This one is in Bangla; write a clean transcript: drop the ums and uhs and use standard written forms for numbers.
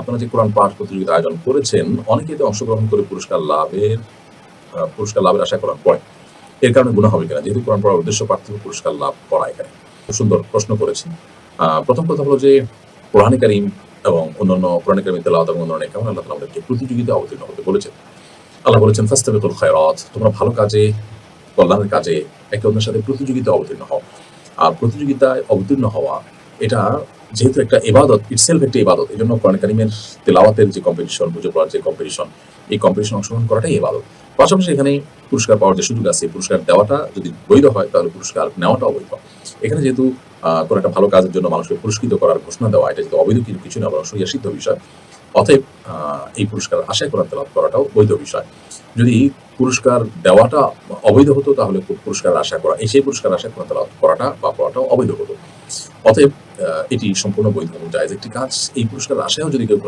আপনারা যে কোরআন পাঠ প্রতিযোগিতা আয়োজন করেছেন, অনেকে এতে অংশগ্রহণ করে পুরস্কার লাভের আশায় কোরআন পড়ে। এর কারণে গুনাহ হবে কিনা? যেহেতু কোরআন পড়ার উদ্দেশ্য পার্থিব পুরস্কার লাভ করা এখানে। খুব সুন্দর প্রশ্ন করেছেন। প্রথম কথা হলো যে কোরআনে কারীম এবং অন্যান্য কোরআনে কারীমের তেলাওয়াত এবং অন্যান্য কারণে আল্লাহ তাআলা আমাদেরকে প্রতিযোগিতায় অবতীর্ণ হতে বলেছেন। আল্লাহ বলেছেন, "ফাস্তাবিকুল খায়রাত", তোমরা ভালো কাজে, কল্যাণের কাজে একে অন্যের সাথে প্রতিযোগিতায় অবতীর্ণ হও। আর প্রতিযোগিতায় অবতীর্ণ হওয়া এটা যেহেতু একটা ইবাদত, ইটসেলফ একটা ইবাদত। এজন্য কোরআনে কারীমের তেলাওয়াতের যে কম্পিটিশন, বুঝে পড়ার যে কম্পিটিশন, এই কম্পিটিশনে অংশগ্রহণ করাটাই ইবাদত। পাশাপাশি এখানে পুরস্কার পাওয়ার যে সুযোগ আছে, পুরস্কার দেওয়াটা যদি বৈধ হয় তাহলে পুরস্কার নেওয়াটাও বৈধ। এখানে যেহেতু কোনো একটা ভালো কাজের জন্য মানুষকে পুরস্কৃত করার ঘোষণা দেওয়া, এটা যেহেতু অবৈধ কিছু না, বরং শরিয়া সিদ্ধ বিষয়। অতএব এই পুরস্কার আশায় কোরআন তেলাওয়াত করাটাও বৈধ বিষয়। যদি পুরস্কার দেওয়াটা অবৈধ হতো তাহলে পুরস্কার আশা করা, সেই পুরস্কার আশায় কোরআন তেলাওয়াত করাটা বা পড়াটাও অবৈধ হতো। অতএব এটি সম্পূর্ণ বৈধ এবং জায়েজ একটি কাজ। এই পুরস্কারের আশায়ও যদি কেউ